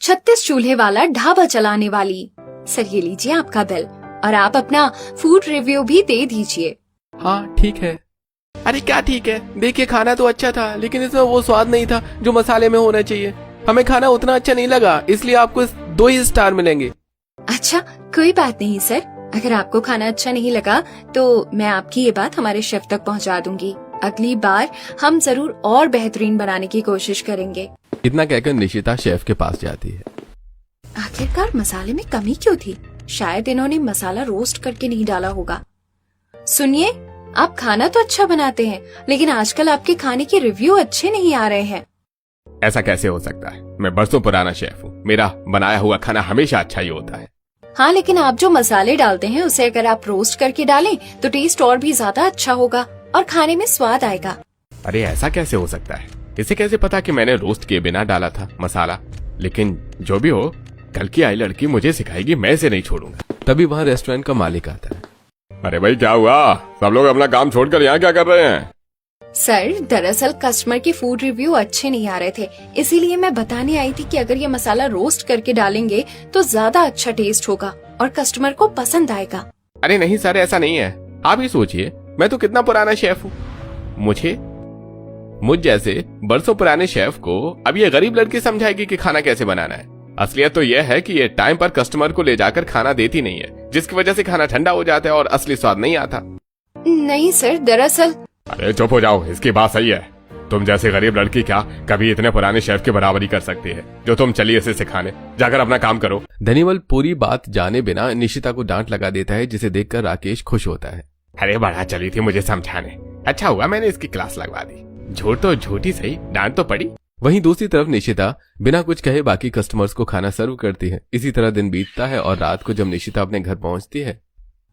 36 चूल्हे वाला ढाबा चलाने वाली। सर ये लीजिए आपका बिल और आप अपना फूड रिव्यू भी दे दीजिए। हाँ ठीक है। अरे क्या ठीक है, देखिए खाना तो अच्छा था लेकिन इसमें वो स्वाद नहीं था जो मसाले में होना चाहिए। हमें खाना उतना अच्छा नहीं लगा, इसलिए आपको 2 ही स्टार मिलेंगे। अच्छा कोई बात नहीं सर, अगर आपको खाना अच्छा नहीं लगा तो मैं आपकी ये बात हमारे शेफ तक पहुंचा दूंगी। अगली बार हम जरूर और बेहतरीन बनाने की कोशिश करेंगे। इतना कहकर निशिता शेफ के पास जाती है। आखिरकार मसाले में कमी क्यों थी? शायद इन्होंने मसाला रोस्ट करके नहीं डाला होगा। सुनिए, आप खाना तो अच्छा बनाते हैं लेकिन आजकल आपके खाने के रिव्यू अच्छे नहीं आ रहे हैं। ऐसा कैसे हो सकता है? मैं बरसों पुराना शेफ हूँ, मेरा बनाया हुआ खाना हमेशा अच्छा ही होता है। हाँ लेकिन आप जो मसाले डालते हैं उसे अगर आप रोस्ट करके डालें तो टेस्ट और भी ज्यादा अच्छा होगा और खाने में स्वाद आएगा। अरे ऐसा कैसे हो सकता है? इसे कैसे पता कि मैंने रोस्ट किए बिना डाला था मसाला? लेकिन जो भी हो, कल की आई लड़की मुझे सिखाएगी, मैं इसे नहीं छोड़ूंगा। तभी वहाँ रेस्टोरेंट का मालिक आता है। अरे भाई क्या हुआ? सब लोग अपना काम छोड़कर यहाँ क्या कर रहे हैं? सर दरअसल कस्टमर के फूड रिव्यू अच्छे नहीं आ रहे थे, इसीलिए मैं बताने आई थी कि अगर ये मसाला रोस्ट करके डालेंगे तो ज्यादा अच्छा टेस्ट होगा और कस्टमर को पसंद आएगा। अरे नहीं सर, ऐसा नहीं है। आप ही सोचिए, मैं तो कितना पुराना शेफ हूँ। मुझ जैसे बरसों पुराने शेफ को अब ये गरीब लड़की समझाएगी कि खाना कैसे बनाना है। असलियत तो यह है कि ये टाइम पर कस्टमर को ले जाकर खाना देती नहीं है, जिसकी वजह से खाना ठंडा हो जाता है और असली स्वाद नहीं आता। नहीं सर, दरअसल। अरे चुप हो जाओ, इसकी बात सही है। तुम जैसी गरीब लड़की क्या कभी इतने पुराने शेफ की बराबरी कर सकती है जो तुम चली इसे सिखाने? जाकर अपना काम करो। धनीवल पूरी बात जाने बिना निशिता को डांट लगा देता है, जिसे देखकर राकेश खुश होता है। अरे बड़ा चली थी मुझे समझाने, अच्छा हुआ मैंने इसकी क्लास लगवा दी। झूठ तो झूठी सही, डांट तो पड़ी। वहीं दूसरी तरफ निशिता बिना कुछ कहे बाकी कस्टमर्स को खाना सर्व करती है। इसी तरह दिन बीतता है और रात को जब निशिता अपने घर पहुंचती है।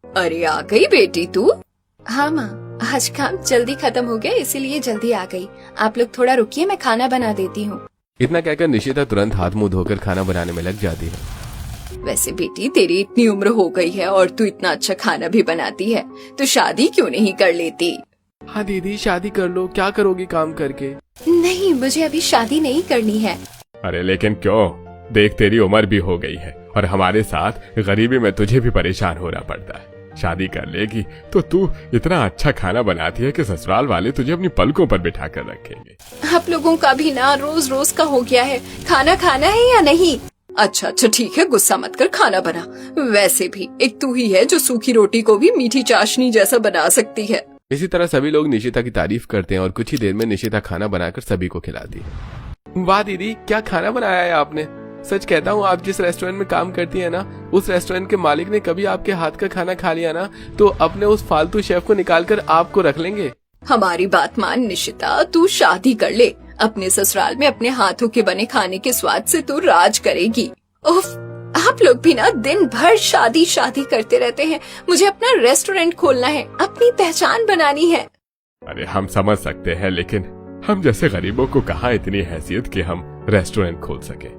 अरे आ गई बेटी तू? हाँ माँ, आज काम जल्दी खत्म हो गया इसीलिए जल्दी आ गई। आप लोग थोड़ा रुकिए, मैं खाना बना देती हूँ। इतना कहकर निशिता तुरंत हाथ मुंह धोकर खाना बनाने में लग जाती है। वैसे बेटी तेरी इतनी उम्र हो गई है और तू इतना अच्छा खाना भी बनाती है, तो शादी क्यों नहीं कर लेती? हाँ दीदी शादी कर लो, क्या करोगी काम करके? नहीं, मुझे अभी शादी नहीं करनी है। अरे लेकिन क्यों? देख तेरी उम्र भी हो गई है और हमारे साथ गरीबी में तुझे भी परेशान होना पड़ता है। शादी कर लेगी तो तू इतना अच्छा खाना बनाती है कि ससुराल वाले तुझे अपनी पलकों पर बिठा कर रखेंगे। आप लोगों का भी ना रोज रोज का हो गया है, खाना खाना है या नहीं? अच्छा ठीक है, गुस्सा मत कर, खाना बना। वैसे भी एक तू ही है जो सूखी रोटी को भी मीठी चाशनी जैसा बना सकती है। इसी तरह सभी लोग निशिता की तारीफ करते हैं और कुछ ही देर में निशिता खाना बनाकर सभी को खिलाती है। वाह दीदी, क्या खाना बनाया है आपने। सच कहता हूँ, आप जिस रेस्टोरेंट में काम करती है ना, उस रेस्टोरेंट के मालिक ने कभी आपके हाथ का खाना खा लिया ना तो अपने उस फालतू शेफ को निकालकर आपको रख लेंगे। हमारी बात मान निशिता, तू शादी कर ले। अपने ससुराल में अपने हाथों के बने खाने के स्वाद से तू राज करेगी। उफ, आप लोग भी ना दिन भर शादी शादी करते रहते हैं। मुझे अपना रेस्टोरेंट खोलना है, अपनी पहचान बनानी है। अरे हम समझ सकते हैं, लेकिन हम जैसे गरीबों को कहाँ इतनी हैसियत कि हम रेस्टोरेंट खोल सके।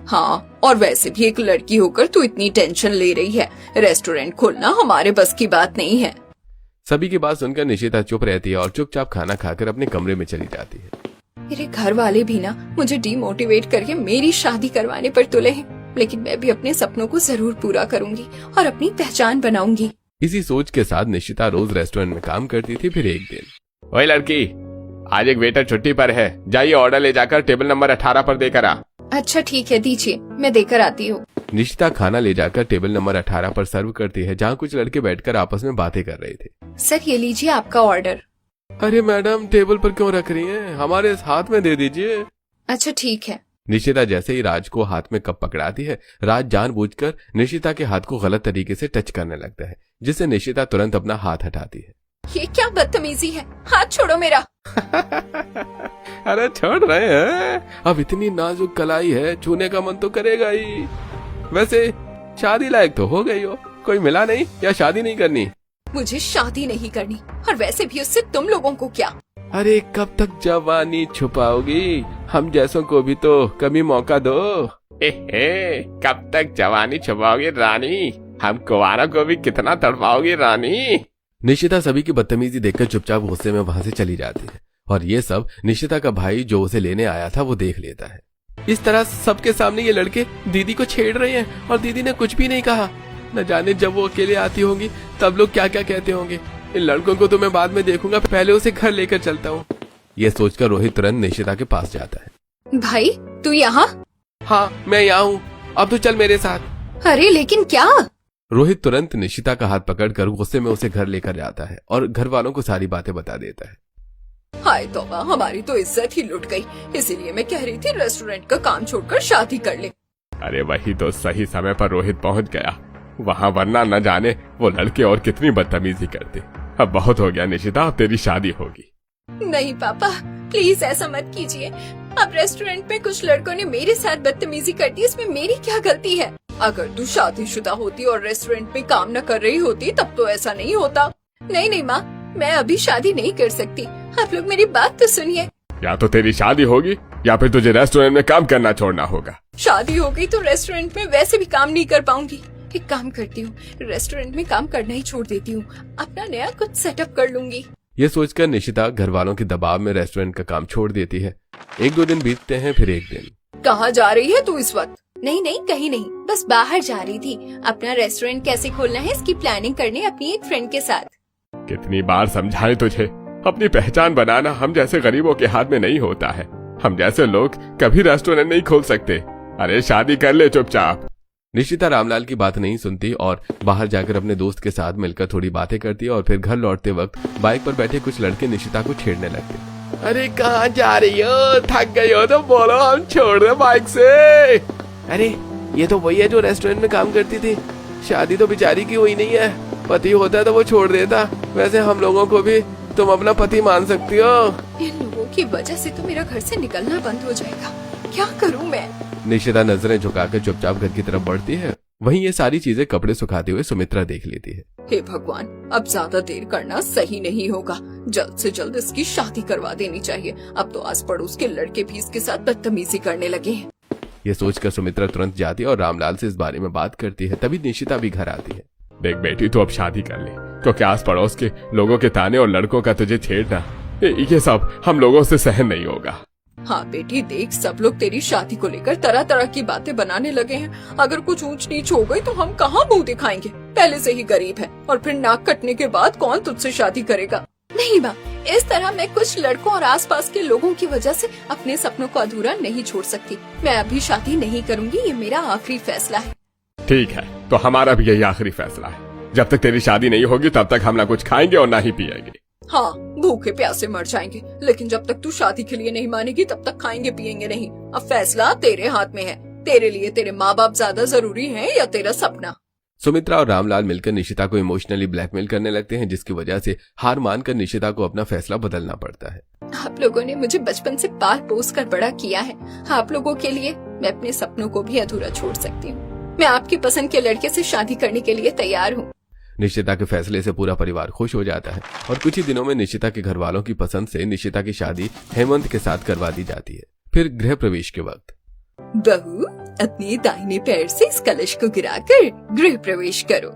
हाँ, और वैसे भी एक लड़की होकर तू इतनी टेंशन ले रही है। रेस्टोरेंट खोलना हमारे बस की बात नहीं है। सभी की बात सुनकर निशिता चुप रहती है और चुपचाप खाना खाकर अपने कमरे में चली जाती है। मेरे घर वाले भी ना मुझे डीमोटिवेट करके मेरी शादी करवाने पर तुले हैं, लेकिन मैं भी अपने सपनों को जरूर पूरा करूंगी और अपनी पहचान बनाऊंगी। इसी सोच के साथ निशिता रोज रेस्टोरेंट में काम करती थी। फिर एक दिन, ओए लड़की, आज एक वेटर छुट्टी पर है, जाइए ऑर्डर ले जाकर टेबल नंबर 18 पर देकर आ। अच्छा ठीक है, दीजिए, मैं देकर आती हूँ। निशिता खाना ले जाकर टेबल नंबर 18 पर सर्व करती है, जहाँ कुछ लड़के बैठकर आपस में बातें कर रहे थे। सर ये लीजिए आपका ऑर्डर। अरे मैडम, टेबल पर क्यों रख रही हैं? हमारे हाथ में दे दीजिए। अच्छा ठीक है। निशिता जैसे ही राज को हाथ में कप पकड़ाती है, राज जानबूझकर निशिता के हाथ को गलत तरीके से टच करने लगता है, जिससे निशिता तुरंत अपना हाथ हटाती है। ये क्या बदतमीजी है, हाथ छोड़ो मेरा। अरे छोड़ रहे हैं, अब इतनी नाजुक कलाई है, छूने का मन तो करेगा ही। वैसे शादी लायक तो हो गई हो, कोई मिला नहीं या शादी नहीं करनी? मुझे शादी नहीं करनी, और वैसे भी उससे तुम लोगों को क्या? अरे कब तक जवानी छुपाओगी? हम जैसों को भी तो कभी मौका दो। कब तक जवानी छुपाओगी रानी? हम कुंवारों को भी कितना तड़पाओगी रानी? निशिता सभी की बदतमीजी देखकर चुपचाप गुस्से में वहां से चली जाती है और ये सब निशिता का भाई जो उसे लेने आया था वो देख लेता है। इस तरह सबके सामने ये लड़के दीदी को छेड़ रहे हैं और दीदी ने कुछ भी नहीं कहा। न जाने जब वो अकेले आती होंगी तब लोग क्या क्या कहते होंगे। इन लड़कों को तो मैं बाद में देखूंगा, पहले उसे घर लेकर चलता हूँ। ये सोचकर रोहित तुरंत निशिता के पास जाता है। भाई तू यहाँ? हाँ मैं यहाँ हूँ, अब तू चल मेरे साथ। अरे लेकिन क्या? रोहित तुरंत निशिता का हाथ पकड़कर गुस्से में उसे घर लेकर जाता है और घर वालों को सारी बातें बता देता है। हाय तौबा, हमारी तो इज्जत ही लुट गई। इसीलिए मैं कह रही थी रेस्टोरेंट का काम छोड़कर शादी कर ले। अरे वही तो सही समय पर रोहित पहुंच गया वहाँ, वरना न जाने वो लड़के और कितनी बदतमीजी करते। अब बहुत हो गया निशिता, अब तेरी शादी होगी। नहीं पापा, प्लीज ऐसा मत कीजिए। अब रेस्टोरेंट में कुछ लड़कों ने मेरे साथ बदतमीजी कर दी, इसमें मेरी क्या गलती है? अगर तू शादीशुदा होती और रेस्टोरेंट में काम न कर रही होती तब तो ऐसा नहीं होता। नहीं नहीं माँ, मैं अभी शादी नहीं कर सकती। आप लोग मेरी बात तो सुनिए। या तो तेरी शादी होगी या फिर तुझे रेस्टोरेंट में काम करना छोड़ना होगा। शादी हो गई तो रेस्टोरेंट में वैसे भी काम नहीं कर पाऊंगी। एक काम करती हूँ, रेस्टोरेंट में काम करना ही छोड़ देती हूँ, अपना नया कुछ सेटअप कर लूंगी। ये सोचकर निशिता घर वालों के दबाव में रेस्टोरेंट का काम छोड़ देती है। 1-2 दिन बीतते हैं, फिर एक दिन। कहाँ जा रही है तू इस वक्त? नहीं नहीं, कहीं नहीं, बस बाहर जा रही थी। अपना रेस्टोरेंट कैसे खोलना है इसकी प्लानिंग करने अपनी एक फ्रेंड के साथ। कितनी बार समझाएं तुझे, अपनी पहचान बनाना हम जैसे गरीबों के हाथ में नहीं होता है। हम जैसे लोग कभी रेस्टोरेंट नहीं खोल सकते। अरे शादी कर ले चुपचाप। निशिता रामलाल की बात नहीं सुनती और बाहर जाकर अपने दोस्त के साथ मिलकर थोड़ी बातें करती है और फिर घर लौटते वक्त बाइक पर बैठे कुछ लड़के निशिता को छेड़ने लगते। अरे कहाँ जा रही हो? थक गई हो तो बोलो, हम छोड़ रहे बाइक से। अरे ये तो वही है जो रेस्टोरेंट में काम करती थी। शादी तो बेचारी की हुई नहीं है, पति होता तो वो छोड़ देता। वैसे हम लोगों को भी तुम अपना पति मान सकती हो। इन लोगों की वजह से तो मेरा घर से निकलना बंद हो जाएगा। क्या करूं मैं? निशिता नजरें झुकाकर चुपचाप घर की तरफ बढ़ती है। वहीं ये सारी चीजें कपड़े सुखाते हुए सुमित्रा देख लेती है। हे भगवान, अब ज्यादा देर करना सही नहीं होगा। जल्द से जल्द इसकी शादी करवा देनी चाहिए। अब तो आस पड़ोस के लड़के भी इसके साथ बदतमीजी करने लगे हैं। ये सोचकर सुमित्रा तुरंत जाती है और रामलाल से इस बारे में बात करती है। तभी निशिता भी घर आती है। देख बेटी, तू अब शादी कर ले, क्योंकि आस पड़ोस के लोगों के ताने और लड़कों का तुझे छेड़ना, ये सब हम लोगों से सहन नहीं होगा। हाँ बेटी देख, सब लोग तेरी शादी को लेकर तरह तरह की बातें बनाने लगे हैं। अगर कुछ ऊंच नीच हो गई तो हम कहाँ मुंह दिखाएंगे? पहले से ही गरीब है और फिर नाक कटने के बाद कौन तुझसे शादी करेगा? नहीं माँ, इस तरह मैं कुछ लड़कों और आसपास के लोगों की वजह से अपने सपनों को अधूरा नहीं छोड़ सकती। मैं अभी शादी नहीं करूँगी, ये मेरा आखिरी फैसला है। ठीक है, तो हमारा भी यही आखिरी फैसला है। जब तक तेरी शादी नहीं होगी तब तक हम ना कुछ खाएंगे और ना ही पिएंगे। हाँ, भूखे प्यासे मर जाएंगे, लेकिन जब तक तू शादी के लिए नहीं मानेगी तब तक खाएंगे पिएंगे नहीं। अब फैसला तेरे हाथ में है। तेरे लिए तेरे माँ बाप ज्यादा जरूरी हैं या तेरा सपना? सुमित्रा और रामलाल मिलकर निशिता को इमोशनली ब्लैकमेल करने लगते हैं, जिसकी वजह से हार मानकर निशिता को अपना फैसला बदलना पड़ता है। आप लोगों ने मुझे बचपन से पाल पोस कर बड़ा किया है। आप लोगों के लिए मैं अपने सपनों को भी अधूरा छोड़ सकती हूँ। मैं आपकी पसंद के लड़के से शादी करने के लिए तैयार हूँ। निशिता के फैसले से पूरा परिवार खुश हो जाता है और कुछ ही दिनों में निशिता के घर वालों की पसंद से निशिता की शादी हेमंत के साथ करवा दी जाती है। फिर गृह प्रवेश के वक्त, बहू अपने दाहिने पैर से इस कलश को गिराकर गृह प्रवेश करो।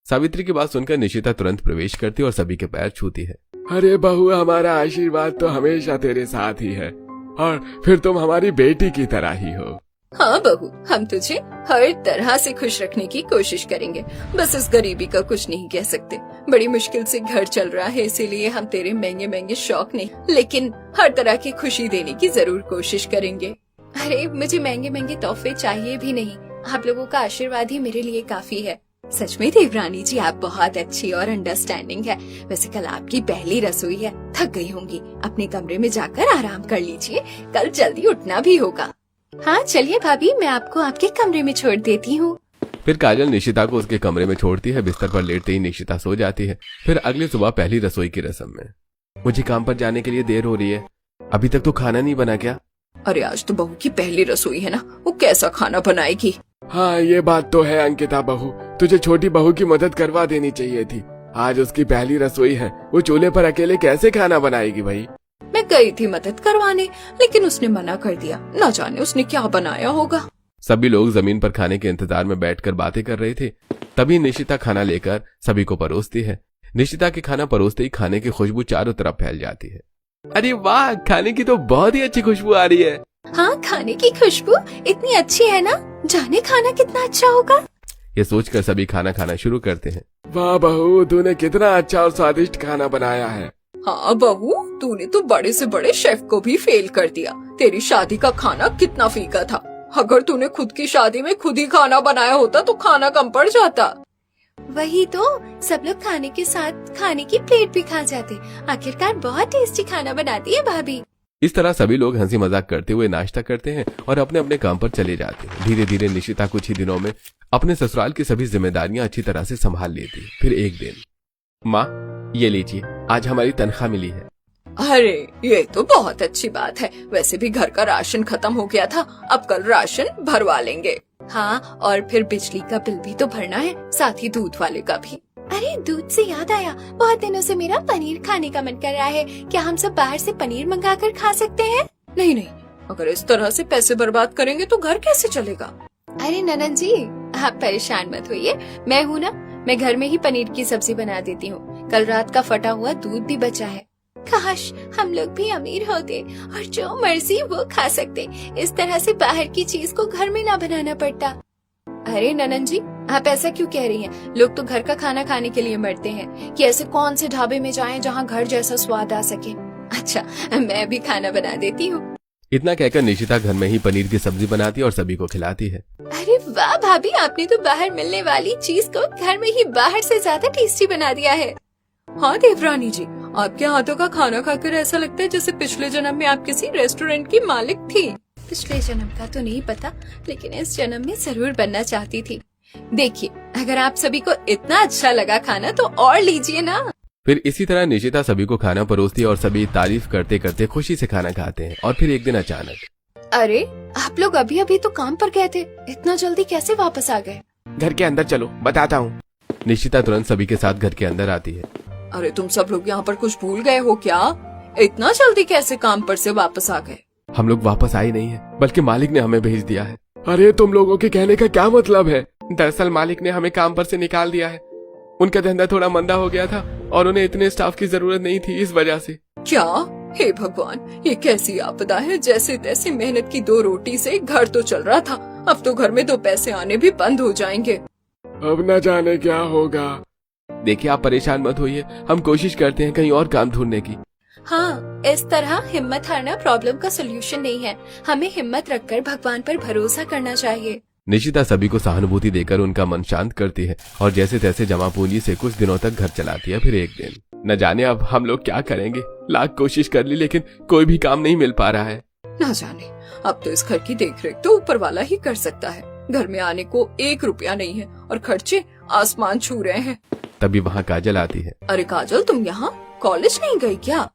सावित्री की बात सुनकर निशिता तुरंत प्रवेश करती और सभी के पैर छूती है। अरे बहू, हमारा आशीर्वाद तो हमेशा तेरे साथ ही है और फिर तुम हमारी बेटी की तरह ही हो। हाँ बहू, हम तुझे हर तरह से खुश रखने की कोशिश करेंगे। बस इस गरीबी का कुछ नहीं कह सकते। बड़ी मुश्किल से घर चल रहा है, इसीलिए हम तेरे महंगे महंगे शौक नहीं, लेकिन हर तरह की खुशी देने की जरूर कोशिश करेंगे। अरे मुझे महंगे महंगे तोहफे चाहिए भी नहीं, आप लोगों का आशीर्वाद ही मेरे लिए काफी है। सच में देवरानी जी, आप बहुत अच्छी और अंडरस्टैंडिंग है। वैसे कल आपकी पहली रसोई है, थक गई होंगी, अपने कमरे में जाकर आराम कर लीजिए, कल जल्दी उठना भी होगा। हाँ चलिए भाभी, मैं आपको आपके कमरे में छोड़ देती हूँ। फिर काजल निशिता को उसके कमरे में छोड़ती है। बिस्तर पर लेटते ही निशिता सो जाती है। फिर अगली सुबह पहली रसोई की रस्म में, मुझे काम पर जाने के लिए देर हो रही है, अभी तक तो खाना नहीं बना क्या? अरे आज तो बहू की पहली रसोई है ना, वो कैसा खाना बनाएगी? हाँ ये बात तो है अंकिता बहू, तुझे छोटी बहू की मदद करवा देनी चाहिए थी। आज उसकी पहली रसोई है, वो चूल्हे पर अकेले कैसे खाना बनाएगी भाई? मैं गई थी मदद करवाने, लेकिन उसने मना कर दिया। न जाने उसने क्या बनाया होगा। सभी लोग जमीन पर खाने के इंतजार में बैठकर बातें कर रहे थे। तभी निशिता खाना लेकर सभी को परोसती है। निशिता के खाना परोसते ही खाने की खुशबू चारों तरफ फैल जाती है। अरे वाह, खाने की तो बहुत ही अच्छी खुशबू आ रही है। हाँ, खाने की खुशबू इतनी अच्छी है ना, जाने खाना कितना अच्छा होगा। ये सोचकर सभी खाना खाना शुरू करते हैं। वाह बहू, तूने कितना अच्छा और स्वादिष्ट खाना बनाया है। हाँ बहू, तूने तो बड़े से बड़े शेफ को भी फेल कर दिया। तेरी शादी का खाना कितना फीका था। अगर तूने खुद की शादी में खुद ही खाना बनाया होता तो खाना कम पड़ जाता। वही तो, सब लोग खाने के साथ खाने की प्लेट भी खा जाते। आखिरकार बहुत टेस्टी खाना बनाती है भाभी। इस तरह सभी लोग हंसी मजाक करते हुए नाश्ता करते हैं और अपने अपने काम पर चले जाते हैं। धीरे धीरे निशिता कुछ ही दिनों में अपने ससुराल की सभी जिम्मेदारियां अच्छी तरह से संभाल लेती है। फिर एक दिन, माँ ये लीजिए, आज हमारी तनख्वाह मिली है। अरे ये तो बहुत अच्छी बात है। वैसे भी घर का राशन खत्म हो गया था, अब कल राशन भरवा लेंगे। हाँ, और फिर बिजली का बिल भी तो भरना है, साथ ही दूध वाले का भी। अरे दूध से याद आया, बहुत दिनों से मेरा पनीर खाने का मन कर रहा है। क्या हम सब बाहर से पनीर मंगा कर खा सकते हैं? नहीं नहीं, अगर इस तरह से पैसे बर्बाद करेंगे तो घर कैसे चलेगा? अरे ननद जी, आप परेशान मत होइए, मैं हूँ ना, मैं घर में ही पनीर की सब्जी बना देती हूँ। कल रात का फटा हुआ दूध भी बचा है। काश हम लोग भी अमीर होते और जो मर्जी वो खा सकते। इस तरह से बाहर की चीज को घर में ना बनाना पड़ता। अरे ननन जी, आप ऐसा क्यों कह रही हैं? लोग तो घर का खाना खाने के लिए मरते हैं कि ऐसे कौन से ढाबे में जाएं जहां घर जैसा स्वाद आ सके। अच्छा, मैं भी खाना बना देती हूँ। इतना कहकर निशिता घर में ही पनीर की सब्जी बनाती और सभी को खिलाती है। अरे वाह भाभी, आपने तो बाहर मिलने वाली चीज को घर में ही बाहर से ज्यादा टेस्टी बना दिया है। हाँ देवरानी जी, आपके हाथों का खाना खाकर ऐसा लगता है जैसे पिछले जन्म में आप किसी रेस्टोरेंट की मालिक थी। पिछले जन्म का तो नहीं पता, लेकिन इस जन्म में जरूर बनना चाहती थी। देखिए, अगर आप सभी को इतना अच्छा लगा खाना तो और लीजिए ना। फिर इसी तरह निशिता सभी को खाना परोसती है और सभी तारीफ करते करते खुशी से खाना खाते हैं। और फिर एक दिन अचानक, अरे आप लोग अभी अभी तो काम पर गए थे, इतना जल्दी कैसे वापस आ गए? घर के अंदर चलो, बताता हूँ। निशिता तुरंत सभी के साथ घर के अंदर आती है। अरे तुम सब लोग यहाँ पर कुछ भूल गए हो क्या? इतना जल्दी कैसे काम पर से वापस आ गए? हम लोग वापस आए नहीं है, बल्कि मालिक ने हमें भेज दिया है। अरे तुम लोगों के कहने का क्या मतलब है? दरअसल मालिक ने हमें काम पर से निकाल दिया है। उनका धंधा थोड़ा मंदा हो गया था और उन्हें इतने स्टाफ की जरूरत नहीं थी, इस वजह से। क्या? हे भगवान, ये कैसी आपदा है। जैसे तैसे मेहनत की 2 रोटी से घर तो चल रहा था, अब तो घर में 2 पैसे आने भी बंद हो जाएंगे। अब न जाने क्या होगा। देखिए, आप परेशान मत होइए, हम कोशिश करते हैं कहीं और काम ढूंढने की। हाँ, इस तरह हिम्मत हारना प्रॉब्लम का सोल्यूशन नहीं है। हमें हिम्मत रखकर भगवान पर भरोसा करना चाहिए। निशिता सभी को सहानुभूति देकर उनका मन शांत करती है और जैसे तैसे जमा पूंजी से कुछ दिनों तक घर चलाती है। फिर एक दिन, न जाने अब हम लोग क्या करेंगे। लाख कोशिश कर ली, लेकिन कोई भी काम नहीं मिल पा रहा है। न जाने, अब तो इस घर की देखरेख तो ऊपर वाला ही कर सकता है। घर में आने को 1 रुपया नहीं है और खर्चे आसमान छू रहे हैं। तभी वहाँ काजल आती है। अरे काजल, तुम यहाँ कॉलेज नहीं गई क्या?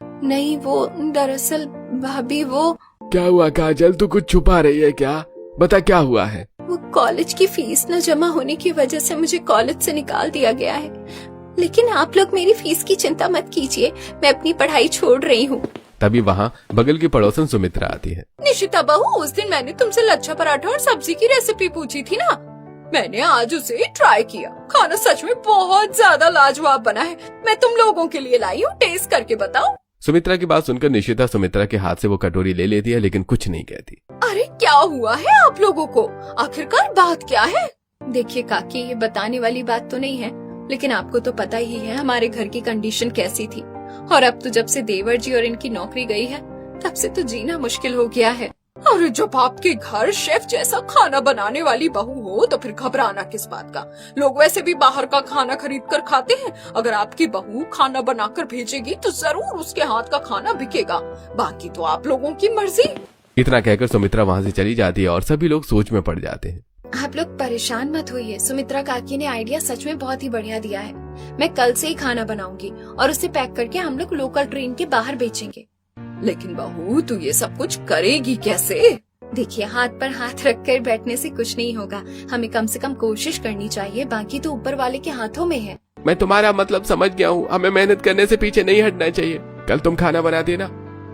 नहीं, वो दरअसल भाभी वो। क्या हुआ काजल, तू कुछ छुपा रही है क्या? बता क्या हुआ है? वो कॉलेज की फीस न जमा होने की वजह से मुझे कॉलेज से निकाल दिया गया है। लेकिन आप लोग मेरी फीस की चिंता मत कीजिए, मैं अपनी पढ़ाई छोड़ रही हूँ। तभी वहाँ बगल की पड़ोसन सुमित्रा आती है। निशिता बहू, उस दिन मैंने तुमसे लच्छा पराठा और सब्जी की रेसिपी पूछी थी ना, मैंने आज उसे ट्राई किया। खाना सच में बहुत ज्यादा लाजवाब बना है। मैं तुम लोगों के लिए लाई हूँ, टेस्ट करके बताओ। सुमित्रा की बात सुनकर निशिता सुमित्रा के हाथ से वो कटोरी ले लेती है, लेकिन कुछ नहीं कहती। अरे क्या हुआ है आप लोगों को? आखिरकार बात क्या है? देखिए काकी, ये बताने वाली बात तो नहीं है, लेकिन आपको तो पता ही है हमारे घर की कंडीशन कैसी थी। और अब तो जब से देवर जी और इनकी नौकरी गई है, तब से तो जीना मुश्किल हो गया है। अरे जब आपके घर शेफ जैसा खाना बनाने वाली बहू हो तो फिर घबराना किस बात का? लोग वैसे भी बाहर का खाना खरीद कर खाते हैं। अगर आपकी बहू खाना बनाकर भेजेगी तो जरूर उसके हाथ का खाना बिकेगा, बाकी तो आप लोगों की मर्जी। इतना कहकर सुमित्रा वहाँ से चली जाती है और सभी लोग सोच में पड़ जाते हैं। आप लोग परेशान मत होइए, सुमित्रा काकी ने आइडिया सच में बहुत ही बढ़िया दिया है। मैं कल से ही खाना बनाऊंगी और उसे पैक करके हम लोग लोकल ट्रेन के बाहर बेचेंगे। लेकिन बहू, तू ये सब कुछ करेगी कैसे? देखिए, हाथ पर हाथ रखकर बैठने से कुछ नहीं होगा। हमें कम से कम कोशिश करनी चाहिए, बाकी तो ऊपर वाले के हाथों में है। मैं तुम्हारा मतलब समझ गया हूँ, हमें मेहनत करने से पीछे नहीं हटना चाहिए। कल तुम खाना बना देना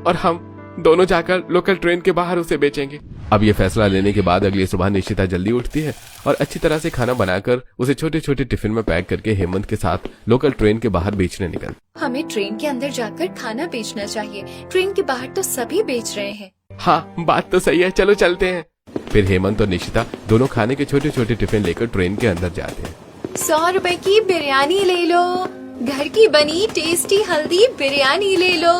और हम दोनों जाकर लोकल ट्रेन के बाहर उसे बेचेंगे। अब ये फैसला लेने के बाद अगली सुबह निशिता जल्दी उठती है और अच्छी तरह से खाना बनाकर उसे छोटे छोटे टिफिन में पैक करके हेमंत के साथ लोकल ट्रेन के बाहर बेचने निकल। हमें ट्रेन के अंदर जाकर खाना बेचना चाहिए, ट्रेन के बाहर तो सभी बेच रहे हैं। हाँ बात तो सही है, चलो चलते हैं। फिर हेमंत और निशिता दोनों खाने के छोटे छोटे टिफिन लेकर ट्रेन के अंदर जाते हैं। 100 रुपए की बिरयानी ले लो, घर की बनी टेस्टी हल्दी बिरयानी ले लो।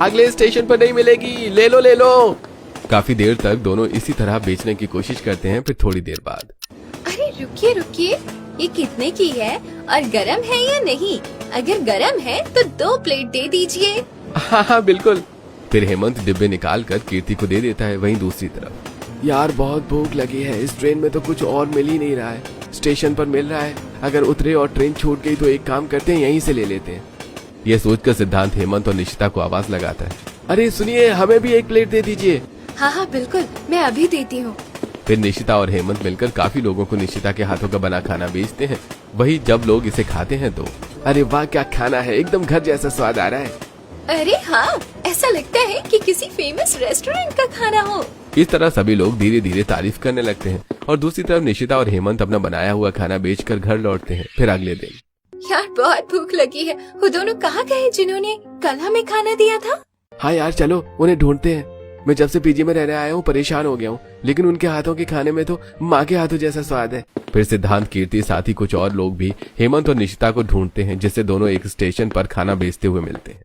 अगले स्टेशन पर नहीं मिलेगी, ले लो ले लो। काफी देर तक दोनों इसी तरह बेचने की कोशिश करते हैं। फिर थोड़ी देर बाद, अरे रुकिए रुकिए, ये कितने की है और गरम है या नहीं? अगर गरम है तो 2 प्लेट दे दीजिए। हाँ हाँ बिल्कुल। फिर हेमंत डिब्बे निकाल कर कीर्ति को दे देता है। वहीं दूसरी तरफ, यार बहुत भूख लगी है, इस ट्रेन में तो कुछ और मिल ही नहीं रहा है, स्टेशन पर मिल रहा है, अगर उतरे और ट्रेन छूट गई तो एक काम करते हैं, यहीं से ले लेते हैं। ये सोचकर सिद्धांत हेमंत और निशिता को आवाज लगाता है, अरे सुनिए, हमें भी 1 प्लेट दे दीजिए। हाँ हाँ बिल्कुल, मैं अभी देती हूँ। फिर निशिता और हेमंत मिलकर काफी लोगों को निशिता के हाथों का बना खाना बेचते हैं। वही जब लोग इसे खाते हैं तो, अरे वाह क्या खाना है, एकदम घर जैसा स्वाद आ रहा है। अरे हाँ, ऐसा लगता है कि किसी फेमस रेस्टोरेंट का खाना हो। इस तरह सभी लोग धीरे धीरे तारीफ करने लगते हैं और दूसरी तरफ निशिता और हेमंत अपना बनाया हुआ खाना बेचकर घर लौटते हैं। फिर अगले दिन, यार बहुत भूख लगी है, वो दोनों कहाँ गए जिन्होंने कल हमें खाना दिया था? हाँ यार चलो उन्हें ढूंढते हैं। मैं जब से पीजी में रहने आया हूँ परेशान हो गया हूँ, लेकिन उनके हाथों के खाने में तो माँ के हाथों जैसा स्वाद है। फिर सिद्धांत, कीर्ति, साथ ही कुछ और लोग भी हेमंत और निशिता को ढूंढते हैं, जिससे दोनों एक स्टेशन पर खाना बेचते हुए मिलते हैं।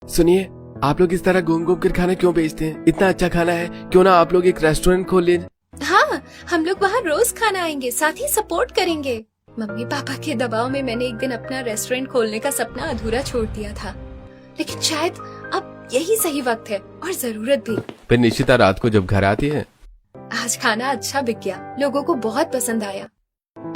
सुनिए, आप लोग इस तरह घूम घूम कर खाना क्यों बेचते हैं? इतना अच्छा खाना है, क्यों ना आप लोग एक रेस्टोरेंट खोल लें। हाँ, हम लोग वहाँ रोज खाना आएंगे, साथ ही सपोर्ट करेंगे। मम्मी पापा के दबाव में मैंने एक दिन अपना रेस्टोरेंट खोलने का सपना अधूरा छोड़ दिया था, लेकिन शायद अब यही सही वक्त है और जरूरत भी। फिर निशिता रात को जब घर आती है, आज खाना अच्छा बिक गया, लोगों को बहुत पसंद आया।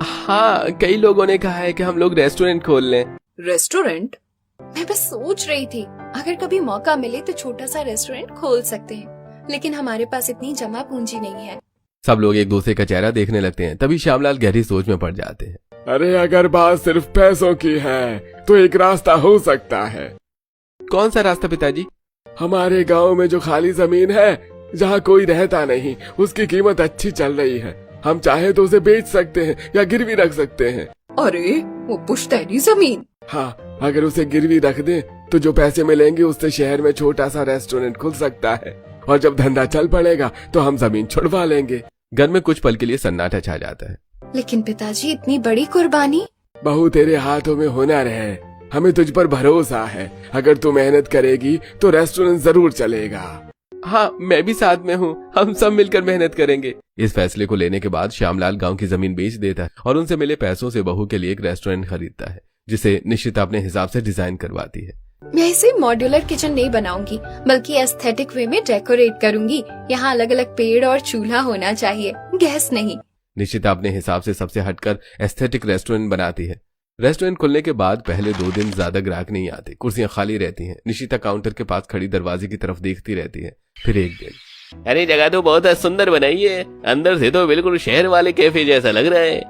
हाँ कई लोगों ने कहा है कि हम लोग रेस्टोरेंट खोल लें। रेस्टोरेंट? मैं बस सोच रही थी, अगर कभी मौका मिले तो छोटा सा रेस्टोरेंट खोल सकते हैं, लेकिन हमारे पास इतनी जमा पूंजी नहीं है। सब लोग एक दूसरे का चेहरा देखने लगते हैं। तभी श्यामलाल गहरी सोच में पड़ जाते हैं। अरे अगर बात सिर्फ पैसों की है तो एक रास्ता हो सकता है। कौन सा रास्ता पिताजी? हमारे गांव में जो खाली जमीन है, जहाँ कोई रहता नहीं, उसकी कीमत अच्छी चल रही है। हम चाहे तो उसे बेच सकते हैं या गिरवी रख सकते हैं। अरे वो पुश्तैनी जमीन? हाँ, अगर उसे गिरवी रख दें तो जो पैसे मिलेंगे उससे शहर में छोटा सा रेस्टोरेंट खुल सकता है, और जब धंधा चल पड़ेगा तो हम जमीन छुड़वा लेंगे। घर में कुछ पल के लिए सन्नाटा छा जाता है। लेकिन पिताजी, इतनी बड़ी कुर्बानी? बहू, तेरे हाथों में हुनर है, हमें तुझ पर भरोसा है। अगर तू मेहनत करेगी तो रेस्टोरेंट जरूर चलेगा। हाँ मैं भी साथ में हूँ, हम सब मिलकर मेहनत करेंगे। इस फैसले को लेने के बाद श्यामलाल गांव की जमीन बेच देता है और उनसे मिले पैसों से बहू के लिए एक रेस्टोरेंट खरीदता है, जिसे निशिता अपने हिसाब से डिजाइन करवाती है। मैं इसे मॉड्यूलर किचन नहीं बनाऊंगी, बल्कि एस्थेटिक वे में डेकोरेट करूंगी। यहाँ अलग अलग पेड़ और चूल्हा होना चाहिए, गैस नहीं। निशिता अपने हिसाब से सबसे हटकर एस्थेटिक रेस्टोरेंट बनाती है। रेस्टोरेंट खुलने के बाद पहले 2 दिन ज्यादा ग्राहक नहीं आते, कुर्सियां खाली रहती हैं। निशिता काउंटर के पास खड़ी दरवाजे की तरफ देखती रहती है। फिर एक दिन, अरे जगह तो बहुत सुंदर बनाई है, अंदर से तो बिल्कुल शहर वाले कैफे जैसा लग रहा है।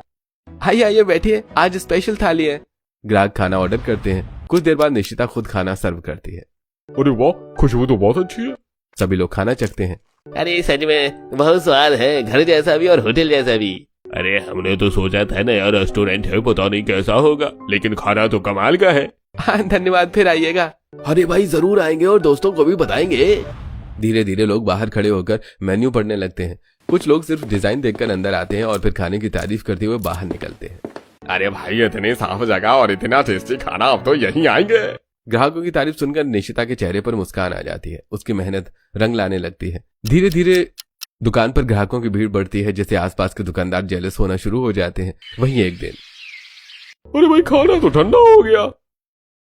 आइए आइए बैठिए, आज स्पेशल थाली है। ग्राहक खाना ऑर्डर करते हैं। कुछ देर बाद निशिता खुद खाना सर्व करती है। अरे वाह, खुशबू तो बहुत अच्छी है। सभी लोग खाना चखते हैं। अरे सच में बहुत स्वाद है, घर जैसा भी और होटल जैसा भी। अरे हमने तो सोचा था नया रेस्टोरेंट है, पता नहीं कैसा होगा, लेकिन खाना तो कमाल का है। हाँ धन्यवाद, फिर आइएगा। अरे भाई जरूर आएंगे और दोस्तों को भी बताएंगे। धीरे धीरे लोग बाहर खड़े होकर मेन्यू पढ़ने लगते हैं। कुछ लोग सिर्फ डिजाइन देखकर अंदर आते हैं और फिर खाने की तारीफ करते हुए बाहर निकलते हैं। अरे भाई, इतनी साफ जगह और इतना टेस्टी खाना, अब तो यहीं आएंगे। ग्राहकों की तारीफ सुनकर निशिता के चेहरे पर मुस्कान आ जाती है। उसकी मेहनत रंग लाने लगती है। धीरे धीरे दुकान पर ग्राहकों की भीड़ बढ़ती है, जिससे आसपास के दुकानदार जेलस होना शुरू हो जाते हैं। वहीं एक दिन, अरे भाई, खाना तो ठंडा हो गया।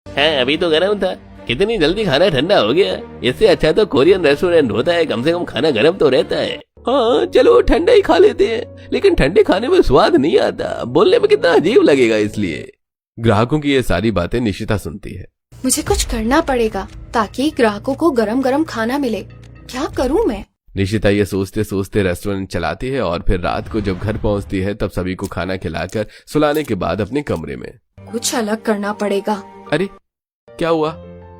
है अभी तो गर्म था, कितनी जल्दी खाना ठंडा हो गया। इससे अच्छा तो कोरियन रेस्टोरेंट होता है, कम से कम खाना गर्म तो रहता है। हाँ चलो ठंडा ही खा लेते हैं, लेकिन ठंडे खाने में स्वाद नहीं आता, बोलने में कितना अजीब लगेगा। इसलिए ग्राहकों की ये सारी बातें निशिता सुनती है। मुझे कुछ करना पड़ेगा ताकि ग्राहकों को गरम गरम खाना मिले। क्या करूँ मैं? निशिता ये सोचते सोचते रेस्टोरेंट चलाती है और फिर रात को जब घर पहुंचती है तब सभी को खाना खिलाकर सुलाने के बाद अपने कमरे में, कुछ अलग करना पड़ेगा। अरे क्या हुआ?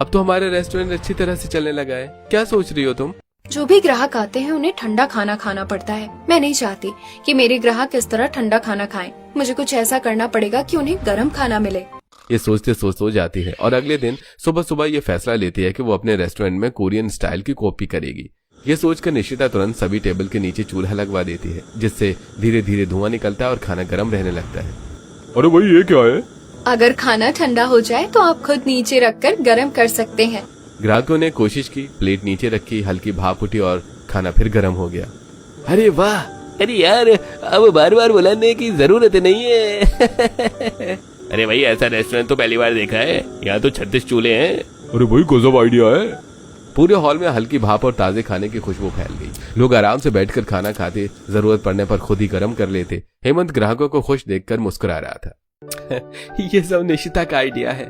अब तो हमारा रेस्टोरेंट अच्छी तरह से चलने लगा है। क्या सोच रही हो तुम? जो भी ग्राहक आते हैं उन्हें ठंडा खाना खाना पड़ता है। मैं नहीं चाहती कि मेरे ग्राहक इस तरह ठंडा खाना खाएं। मुझे कुछ ऐसा करना पड़ेगा कि उन्हें गर्म खाना मिले। ये सोचते सोच सो जाती है और अगले दिन सुबह सुबह ये फैसला लेती है कि वो अपने रेस्टोरेंट में कोरियन स्टाइल की कॉपी करेगी। ये सोचकर निशिता तुरंत सभी टेबल के नीचे चूल्हा लगवा देती है, जिससे धीरे धीरे धुआं निकलता है और खाना गर्म रहने लगता है। अरे भाई ये क्या है? अगर खाना ठंडा हो जाए तो आप खुद नीचे रखकर गर्म कर सकते हैं। ग्राहकों ने कोशिश की, प्लेट नीचे रखी, हल्की भाप उठी और खाना फिर गर्म हो गया। अरे वाह! अरे यार, अब बार बार बुलाने की जरूरत नहीं है। अरे भाई, ऐसा रेस्टोरेंट तो पहली बार देखा है। यहाँ तो 36 चूल्हे हैं। अरे भाई गजब आइडिया है। पूरे हॉल में हल्की भाप और ताजे खाने की खुशबू फैल गई। लोग आराम से बैठकर खाना खाते, जरूरत पड़ने पर खुद ही गर्म कर लेते। हेमंत ग्राहकों को खुश देखकर मुस्कुरा रहा था। ये सब निशिता का आइडिया है।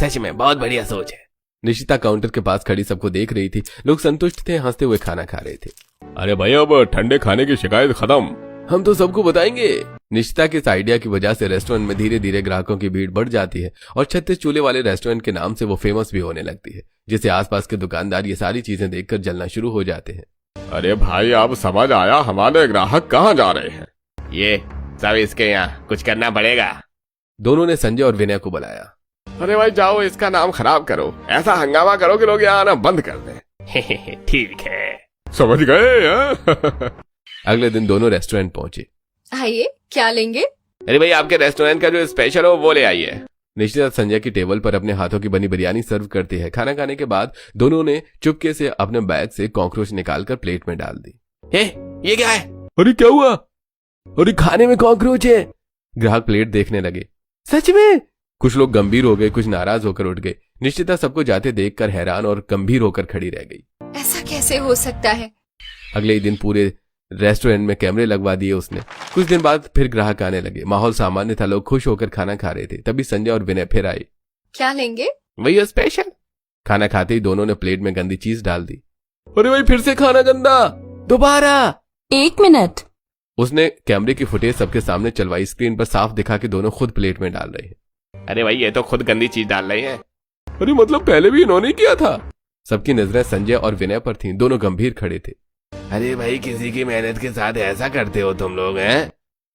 सच में बहुत बढ़िया सोच है। निशिता काउंटर के पास खड़ी सबको देख रही थी। लोग संतुष्ट थे, हंसते हुए खाना खा रहे थे। अरे भाई अब ठंडे खाने की शिकायत खत्म। हम तो सबको बताएंगे। निशिता के इस आइडिया की वजह से रेस्टोरेंट में धीरे धीरे ग्राहकों की भीड़ बढ़ जाती है और 36 चूल्हे वाले रेस्टोरेंट के नाम से वो फेमस भी होने लगती है, जिससे आसपास के दुकानदार ये सारी चीजें देखकर जलना शुरू हो जाते हैं। अरे भाई अब समझ आया हमारे ग्राहक कहाँ जा रहे हैं। ये सब इसके यहाँ कुछ करना पड़ेगा। दोनों ने संजय और विनय को बुलाया। अरे भाई जाओ इसका नाम खराब करो, ऐसा हंगामा करो कि लोग यहाँ आना बंद कर दें। ठीक है, समझ गए? अगले दिन दोनों रेस्टोरेंट पहुंचे। आइए, क्या लेंगे? अरे भाई, आपके रेस्टोरेंट का जो स्पेशल हो वो ले आइए। निशिता संजय की टेबल पर अपने हाथों की बनी बिरयानी सर्व करती है। खाना खाने के बाद दोनों ने चुपके से अपने बैग से कॉकरोच निकालकर प्लेट में डाल दी। ये क्या है? अरे क्या हुआ? अरे खाने में कॉकरोच है। ग्राहक प्लेट देखने लगे। सच में? कुछ लोग गंभीर हो गए, कुछ नाराज होकर उठ गए। निश्चिता सबको जाते देखकर हैरान और गंभीर होकर खड़ी रह गई। ऐसा कैसे हो सकता है? अगले ही दिन पूरे रेस्टोरेंट में कैमरे लगवा दिए उसने। कुछ दिन बाद फिर ग्राहक आने लगे। माहौल सामान्य था, लोग खुश होकर खाना खा रहे थे। तभी संजय और विनय फिर आए। क्या लेंगे? वही स्पेशल। खाना खाते ही दोनों ने प्लेट में गंदी चीज डाल दी। अरे भाई फिर से खाना गंदा। दोबारा। 1 मिनट। उसने कैमरे की फुटेज सबके सामने चलवाई। स्क्रीन पर साफ दिखा कि दोनों खुद प्लेट में डाल रहे हैं। अरे भाई, ये तो खुद गंदी चीज डाल रहे हैं। अरे मतलब पहले भी इन्होंने किया था। सबकी नजरें संजय और विनय पर थीं। दोनों गंभीर खड़े थे। अरे भाई, किसी की मेहनत के साथ ऐसा करते हो तुम लोग, हैं?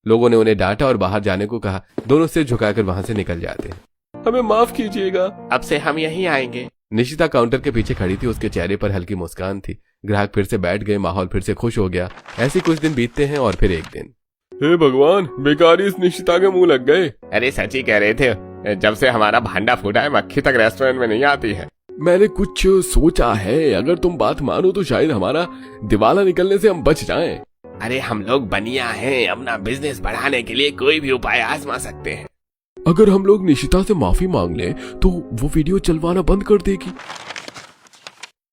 लोगों ने उन्हें डांटा और बाहर जाने को कहा। दोनों सिर झुकाकर वहां से निकल जाते हैं। हमें माफ कीजिएगा। अब से हम यहीं आएंगे। निशिता काउंटर के पीछे खड़ी थी। उसके चेहरे पर हल्की मुस्कान थी। ग्राहक फिर से बैठ गए। माहौल फिर से खुश हो गया। ऐसे कुछ दिन बीतते हैं और फिर एक दिन। हे भगवान, बेकारी इस निशिता के मुंह लग गए। अरे सच ही कह रहे थे, जब से हमारा भांडा फूटा है मक्खी तक रेस्टोरेंट में नहीं आती है। मैंने कुछ सोचा है, अगर तुम बात मानो तो शायद हमारा दिवाला निकलने से हम बच जाएं। अरे हम लोग बनिया हैं, अपना बिजनेस बढ़ाने के लिए कोई भी उपाय आजमा सकते हैं। अगर हम लोग निशिता से माफी मांग लें तो वो वीडियो चलवाना बंद कर देगी।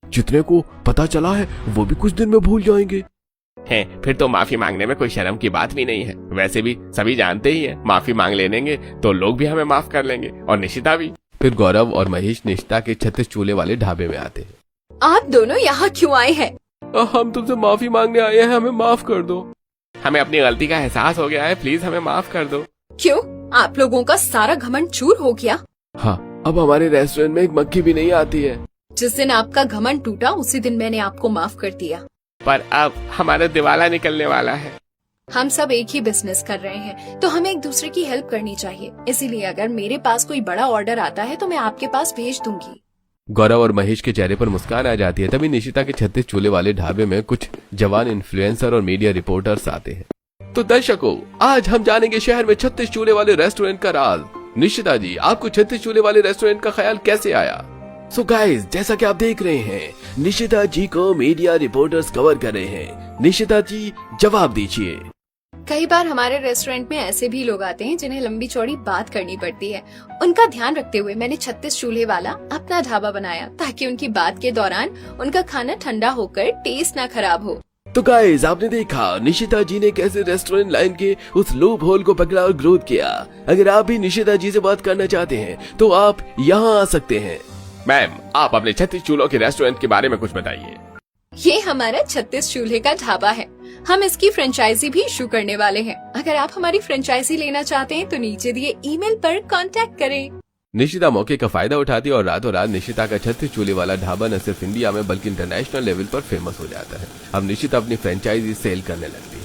जितने को पता चला है वो भी कुछ दिन में भूल जाएंगे। फिर तो माफी मांगने में कोई शर्म की बात भी नहीं है। वैसे भी सभी जानते ही है, माफी मांग लेंगे तो लोग भी हमें माफ कर लेंगे और निशिता भी। फिर गौरव और महेश निशिता के 36 चूल्हे वाले ढाबे में आते हैं। आप दोनों यहाँ क्यों आए हैं? हम तुमसे माफी मांगने आए हैं, हमें माफ कर दो। हमें अपनी गलती का एहसास हो गया है, प्लीज हमें माफ कर दो। क्यों? आप लोगों का सारा घमंड चूर हो गया? हाँ, अब हमारे रेस्टोरेंट में एक मक्खी भी नहीं आती है। जिस दिन आपका घमंड टूटा उसी दिन मैंने आपको माफ कर दिया। पर अब हमारा दिवाला निकलने वाला है। हम सब एक ही बिजनेस कर रहे हैं तो हमें एक दूसरे की हेल्प करनी चाहिए। इसीलिए अगर मेरे पास कोई बड़ा ऑर्डर आता है तो मैं आपके पास भेज दूंगी। गौरव और महेश के चेहरे पर मुस्कान आ जाती है। तभी निशिता के 36 चूल्हे वाले ढाबे में कुछ जवान इन्फ्लुएंसर और मीडिया रिपोर्टर्स आते हैं। तो दर्शकों, आज हम जानेंगे शहर में 36 चूल्हे वाले रेस्टोरेंट का राज। निशिता जी, आपको 36 चूल्हे वाले रेस्टोरेंट का ख्याल कैसे आया? सो गाइस, जैसा कि आप देख रहे हैं, निशिता जी को मीडिया रिपोर्टर्स कवर कर रहे हैं। निशिता जी, जवाब दीजिए। कई बार हमारे रेस्टोरेंट में ऐसे भी लोग आते हैं जिन्हें लंबी चौड़ी बात करनी पड़ती है। उनका ध्यान रखते हुए मैंने 36 चूल्हे वाला अपना ढाबा बनाया ताकि उनकी बात के दौरान उनका खाना ठंडा होकर टेस्ट ना खराब हो। तो गाइस, आपने देखा निशिता जी ने कैसे रेस्टोरेंट लाइन के उस लूप होल को पकड़ा और ग्रोथ किया। अगर आप भी निशिता जी से बात करना चाहते हैं तो आप यहाँ आ सकते हैं। मैम, आप अपने 36 चूल्हों के रेस्टोरेंट के बारे में कुछ बताइए। ये हमारा 36 चूल्हे का ढाबा है। हम इसकी फ्रेंचाइजी भी इशू करने वाले हैं। अगर आप हमारी फ्रेंचाइजी लेना चाहते हैं तो नीचे दिए ईमेल पर कांटेक्ट करें। निशिता मौके का फायदा उठाती है और रातों रात निशिता का 36 चूल्हे वाला ढाबा न सिर्फ इंडिया में बल्कि इंटरनेशनल लेवल पर फेमस हो जाता है। अब निशिता अपनी फ्रेंचाइजी सेल करने लगती है।